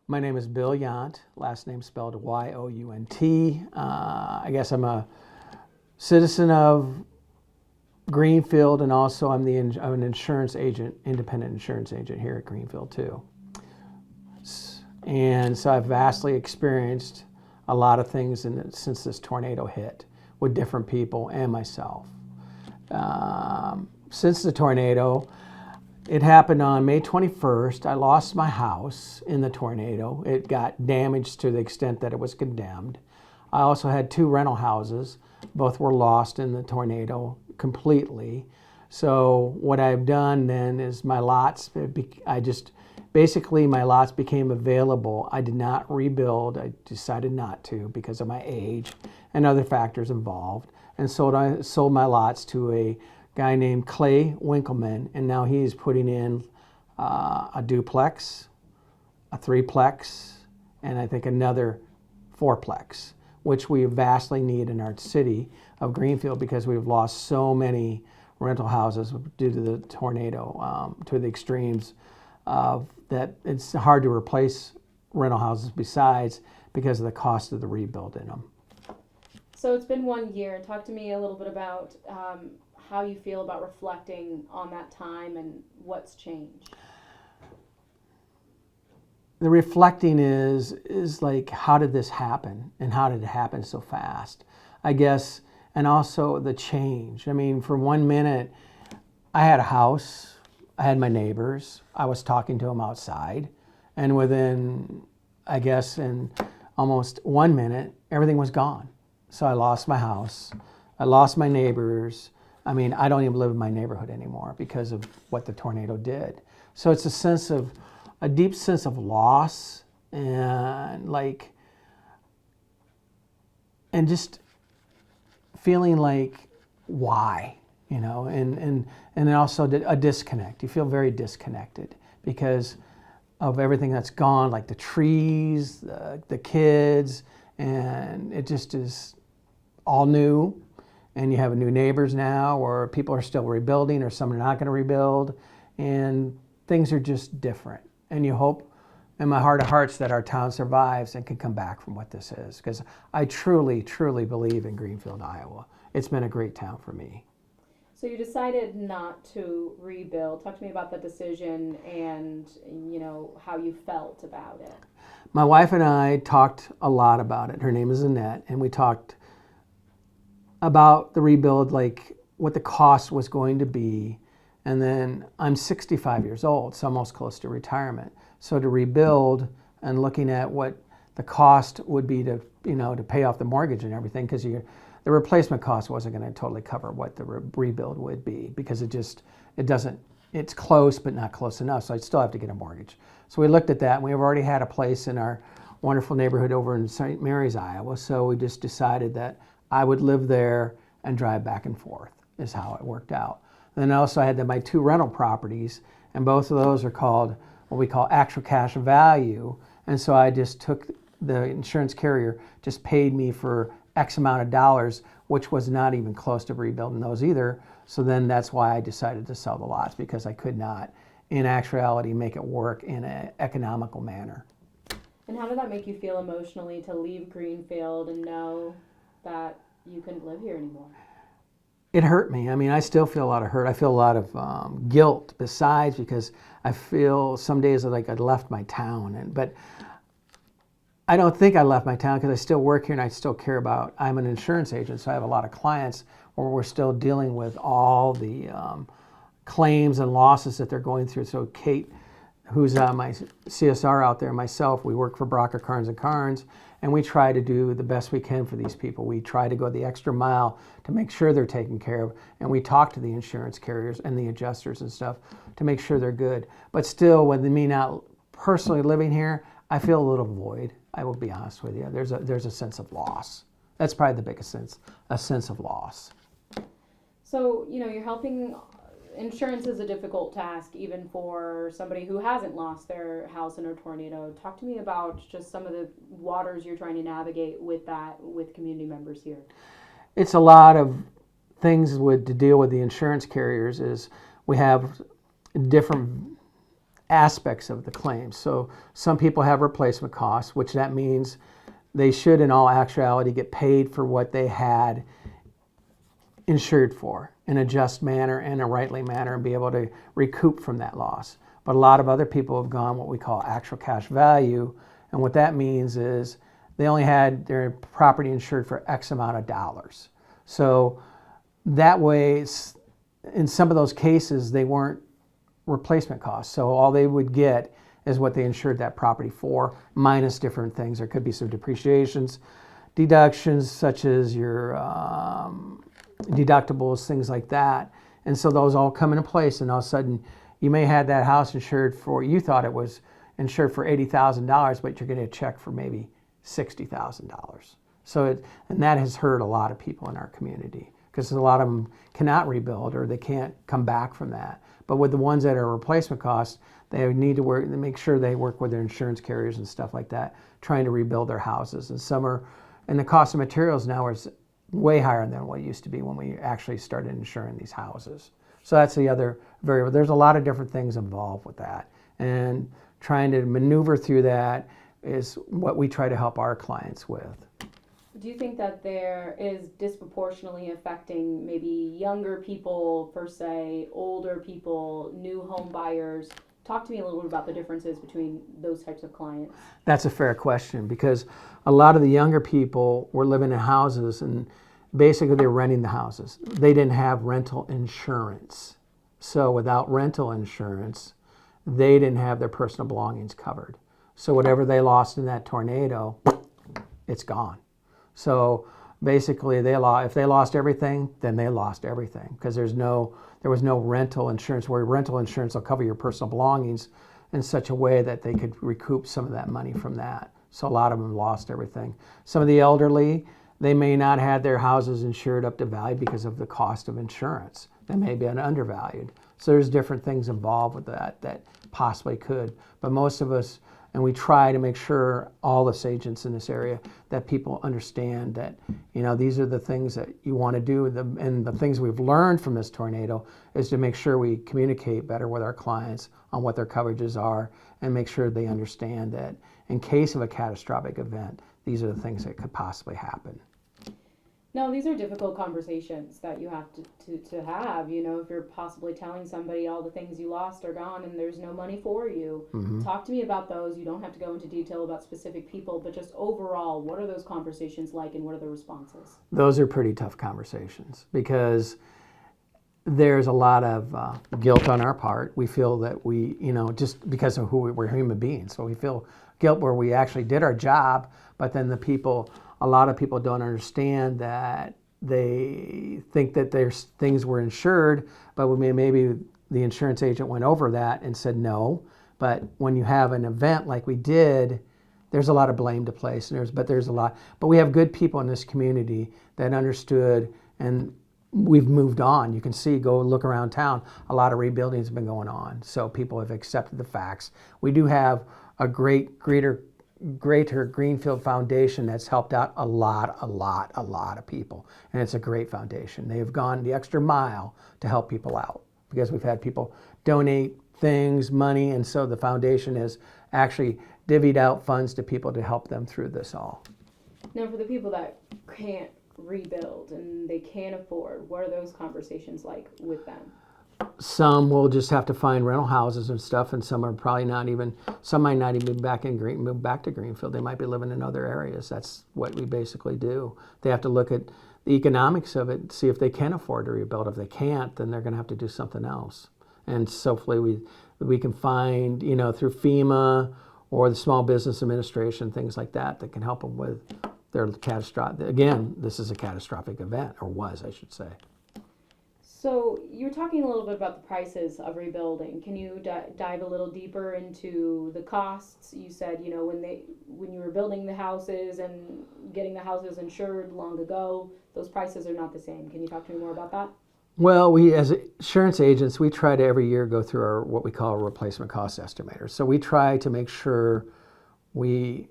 My name is Bill Yount, last name spelled Y-O-U-N-T. I guess I'm a citizen of Greenfield, and also I'm an insurance agent, independent insurance agent here at Greenfield too. And so I've vastly experienced a lot of things since this tornado hit with different people and myself. Since the tornado, it happened on May 21st. I lost my house in the tornado. It got damaged to the extent that it was condemned. I also had 2 rental houses. Both were lost in the tornado completely. So what I've done then is my lots, basically my lots became available. I did not rebuild. I decided not to because of my age and other factors involved. And I sold my lots to a guy named Clay Winkleman, and now he's putting in a duplex, a 3-plex, and I think another 4-plex, which we vastly need in our city of Greenfield because we've lost so many rental houses due to the tornado, to the extremes of that it's hard to replace rental houses besides because of the cost of the rebuild in them. So it's been 1 year. Talk to me a little bit about how you feel about reflecting on that time and what's changed. The reflecting is like, how did this happen and how did it happen so fast? I guess, and also the change. I mean, for 1 minute, I had a house, I had my neighbors, I was talking to them outside, and within, I guess, in almost 1 minute, everything was gone. So I lost my house, I lost my neighbors. I mean, I don't even live in my neighborhood anymore because of what the tornado did. So it's a deep sense of loss and just feeling like, why, and then also a disconnect. You feel very disconnected because of everything that's gone, like the trees, the kids, and it just is all new. And you have new neighbors now, or people are still rebuilding, or some are not going to rebuild, and things are just different. And you hope in my heart of hearts that our town survives and can come back from what this is, because I truly, truly believe in Greenfield, Iowa. It's been a great town for me. So you decided not to rebuild. Talk to me about that decision and how you felt about it. My wife and I talked a lot about it. Her name is Annette, and we talked about the rebuild, like what the cost was going to be. And then I'm 65 years old, so almost close to retirement. So to rebuild and looking at what the cost would be to pay off the mortgage and everything, because the replacement cost wasn't going to totally cover what the rebuild would be, because it's close but not close enough. So I'd still have to get a mortgage. So we looked at that, and we've already had a place in our wonderful neighborhood over in St. Mary's, Iowa. So we just decided that I would live there and drive back and forth, is how it worked out. And then also I had my 2 rental properties, and both of those are called what we call actual cash value. And so I just took the insurance carrier, just paid me for X amount of dollars, which was not even close to rebuilding those either. So then that's why I decided to sell the lots, because I could not, in actuality, make it work in an economical manner. And how did that make you feel emotionally to leave Greenfield and know that you couldn't live here anymore? It hurt me. I mean, I still feel a lot of hurt. I feel a lot of guilt besides, because I feel some days like I left my town. But I don't think I left my town, because I still work here and I still care about, I'm an insurance agent, so I have a lot of clients where we're still dealing with all the claims and losses that they're going through. So Kate, who's my CSR out there, myself, we work for Brocker, Carnes & Carnes, and we try to do the best we can for these people. We try to go the extra mile to make sure they're taken care of, and we talk to the insurance carriers and the adjusters and stuff to make sure they're good. But still, with me not personally living here, I feel a little void. I will be honest with you. There's a sense of loss. That's probably the biggest sense, a sense of loss. So, you're helping. Insurance is a difficult task, even for somebody who hasn't lost their house in a tornado. Talk to me about just some of the waters you're trying to navigate with that, with community members here. It's a lot of things to deal with the insurance carriers. Is we have different aspects of the claim. So some people have replacement costs, which that means they should in all actuality get paid for what they had insured for in a just manner and a rightly manner and be able to recoup from that loss. But a lot of other people have gone what we call actual cash value, and what that means is they only had their property insured for X amount of dollars. So that way, in some of those cases, they weren't replacement costs. So all they would get is what they insured that property for, minus different things. There could be some depreciations, deductions such as your deductibles, things like that. And so those all come into place, and all of a sudden you may have that house insured for, you thought it was insured for $80,000, but you're getting a check for maybe $60,000. So and that has hurt a lot of people in our community, because a lot of them cannot rebuild or they can't come back from that. But with the ones that are replacement costs, they need to work, make sure they work with their insurance carriers and stuff like that, trying to rebuild their houses. And the cost of materials now is way higher than what it used to be when we actually started insuring these houses. So that's the other variable. There's a lot of different things involved with that. And trying to maneuver through that is what we try to help our clients with. Do you think that there is disproportionately affecting maybe younger people per se, older people, new home buyers? Talk to me a little bit about the differences between those types of clients. That's a fair question, because a lot of the younger people were living in houses and basically they were renting the houses. They didn't have rental insurance. So without rental insurance, they didn't have their personal belongings covered. So whatever they lost in that tornado, it's gone. So basically, if they lost everything, then they lost everything, because there was no rental insurance, where rental insurance will cover your personal belongings in such a way that they could recoup some of that money from that. So a lot of them lost everything. Some of the elderly, they may not have their houses insured up to value because of the cost of insurance. They may be undervalued. So there's different things involved with that possibly could. But most of us, and we try to make sure, all us agents in this area, that people understand that, these are the things that you want to do. And the things we've learned from this tornado is to make sure we communicate better with our clients on what their coverages are, and make sure they understand that in case of a catastrophic event, these are the things that could possibly happen. Now, these are difficult conversations that you have to have, if you're possibly telling somebody all the things you lost are gone and there's no money for you. Mm-hmm. Talk to me about those. You don't have to go into detail about specific people, but just overall, what are those conversations like and what are the responses? Those are pretty tough conversations, because there's a lot of guilt on our part. We feel that we, just because of we're human beings, so we feel guilt where we actually did our job, but then a lot of people don't understand that. They think that there's things were insured, but maybe the insurance agent went over that and said no. But when you have an event like we did, there's a lot of blame to place, but we have good people in this community that understood, and we've moved on. You can see, go look around town, a lot of rebuilding has been going on. So people have accepted the facts. We do have a greater Greenfield Foundation that's helped out a lot of people. And it's a great foundation. They have gone the extra mile to help people out, because we've had people donate things, money, and so the foundation has actually divvied out funds to people to help them through this all. Now, for the people that can't rebuild and they can't afford, what are those conversations like with them? Some will just have to find rental houses and stuff, and some are probably some might not even move back to Greenfield. They might be living in other areas. That's what we basically do. They have to look at the economics of it, see if they can afford to rebuild. If they can't, then they're going to have to do something else. And so hopefully we can find, through FEMA or the Small Business Administration, things like that can help them with their catastrophic. Again, this is a catastrophic event, or was, I should say. So you're talking a little bit about the prices of rebuilding. Can you dive a little deeper into the costs? You said, when you were building the houses and getting the houses insured long ago, those prices are not the same. Can you talk to me more about that? Well, we as insurance agents, we try to every year go through our what we call a replacement cost estimator. So we try to make sure we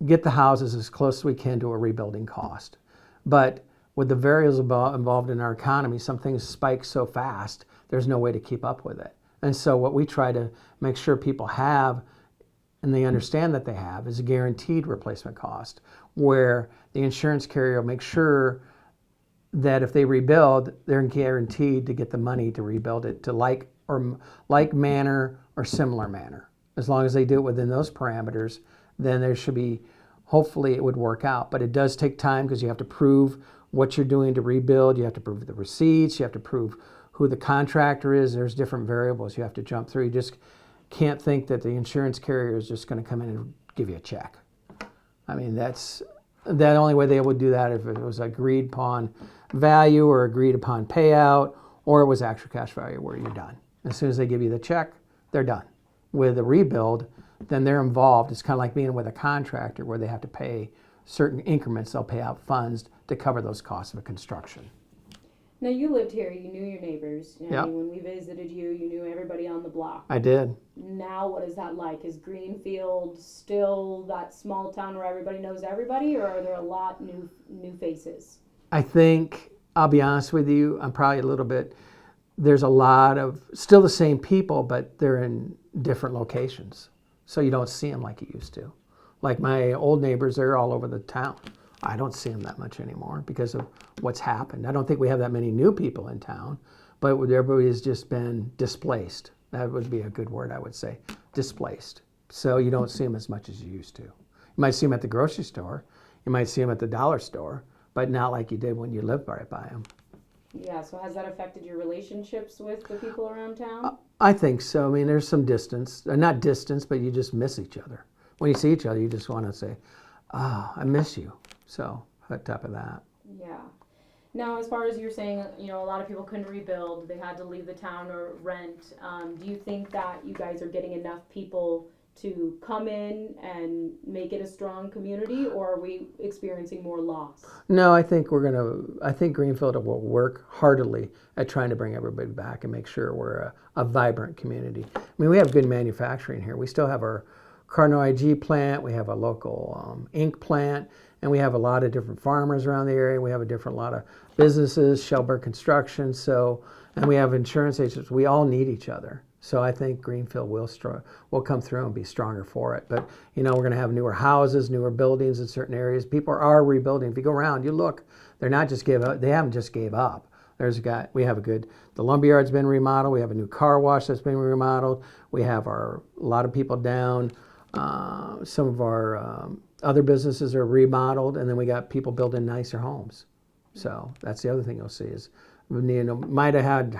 get the houses as close as we can to a rebuilding cost. But with the variables involved in our economy, some things spike so fast, there's no way to keep up with it. And so what we try to make sure people have, and they understand that they have, is a guaranteed replacement cost, where the insurance carrier will make sure that if they rebuild, they're guaranteed to get the money to rebuild it to like manner or similar manner. As long as they do it within those parameters, then there should be, hopefully it would work out. But it does take time because you have to prove what you're doing to rebuild. You have to prove the receipts. You have to prove who the contractor is. There's different variables you have to jump through. You just can't think that the insurance carrier is just going to come in and give you a check. I mean, that's the only way they would do that if it was agreed upon value or agreed upon payout, or it was actual cash value where you're done. As soon as they give you the check, they're done. With a rebuild, then they're involved. It's kind of like being with a contractor where they have to pay certain increments. They'll pay out funds to cover those costs of a construction. Now, you lived here. You knew your neighbors. You know, Yep. I mean, when we visited you, you knew everybody on the block. I did. Now, what is that like? Is Greenfield still that small town where everybody knows everybody, or are there a lot new faces? I think, I'll be honest with you, I'm probably a little bit, there's a lot of, still the same people, but they're in different locations. So you don't see them like you used to. Like my old neighbors, they're all over the town. I don't see them that much anymore because of what's happened. I don't think we have that many new people in town, but everybody has just been displaced. That would be a good word, I would say, displaced. So you don't see them as much as you used to. You might see them at the grocery store. You might see them at the dollar store, but not like you did when you lived right by them. Yeah, so has that affected your relationships with the people around town? I think so. I mean, there's some distance. Not distance, but you just miss each other. When you see each other, you just want to say, oh, I miss you. So, on top of that. Yeah. Now, as far as you're saying, you know, a lot of people couldn't rebuild. They had to leave the town or rent. Do you think that you guys are getting enough people to come in and make it a strong community, or are we experiencing more loss? No, I think I think Greenfield will work heartily at trying to bring everybody back and make sure we're a vibrant community. I mean, we have good manufacturing here. We still have our Cardinal IG plant. We have a local ink plant. And we have a lot of different farmers around the area. We have a lot of businesses, Shelburne Construction. So, and we have insurance agents. We all need each other. So I think Greenfield will come through and be stronger for it. But you know, we're going to have newer houses, newer buildings in certain areas. People are rebuilding. If you go around, you look. They're not just gave up. They haven't just gave up. We have the lumberyard's been remodeled. We have a new car wash that's been remodeled. We have a lot of people down. Some of our other businesses are remodeled, and then we got people building nicer homes. So that's the other thing you'll see is, you know, might have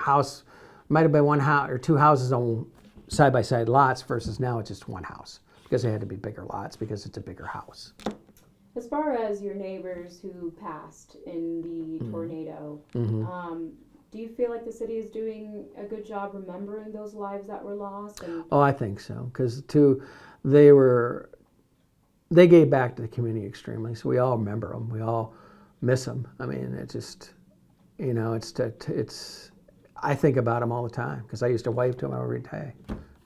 been one house or two houses on side-by-side lots versus now it's just one house because they had to be bigger lots because it's a bigger house. As far as your neighbors who passed in the tornado, do you feel like the city is doing a good job remembering those lives that were lost? Oh, I think so, because they gave back to the community extremely, so we all remember them. We all miss them. I mean, it just, you know, I think about them all the time because I used to wave to them every day,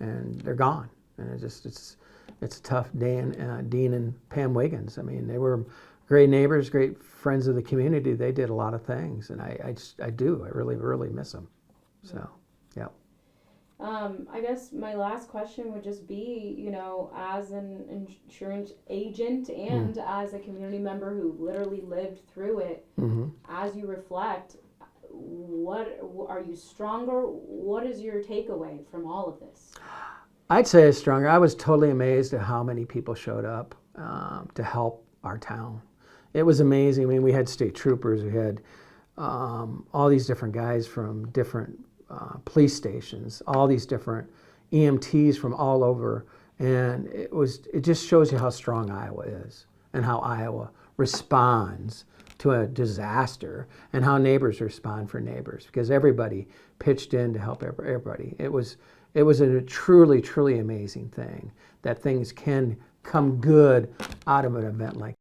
and they're gone. And it's a tough day. And Dean and Pam Wiggins, I mean, they were great neighbors, great friends of the community. They did a lot of things, and I really, really miss them. So, yeah. I guess my last question would just be, you know, as an insurance agent and as a community member who literally lived through it, as you reflect, what are you stronger? What is your takeaway from all of this? I'd say it's stronger. I was totally amazed at how many people showed up to help our town. It was amazing. I mean, we had state troopers, we had all these different guys from different police stations, all these different EMTs from all over, and it just shows you how strong Iowa is and how Iowa responds to a disaster and how neighbors respond for neighbors because everybody pitched in to help everybody. It was a truly, truly amazing thing that things can come good out of an event like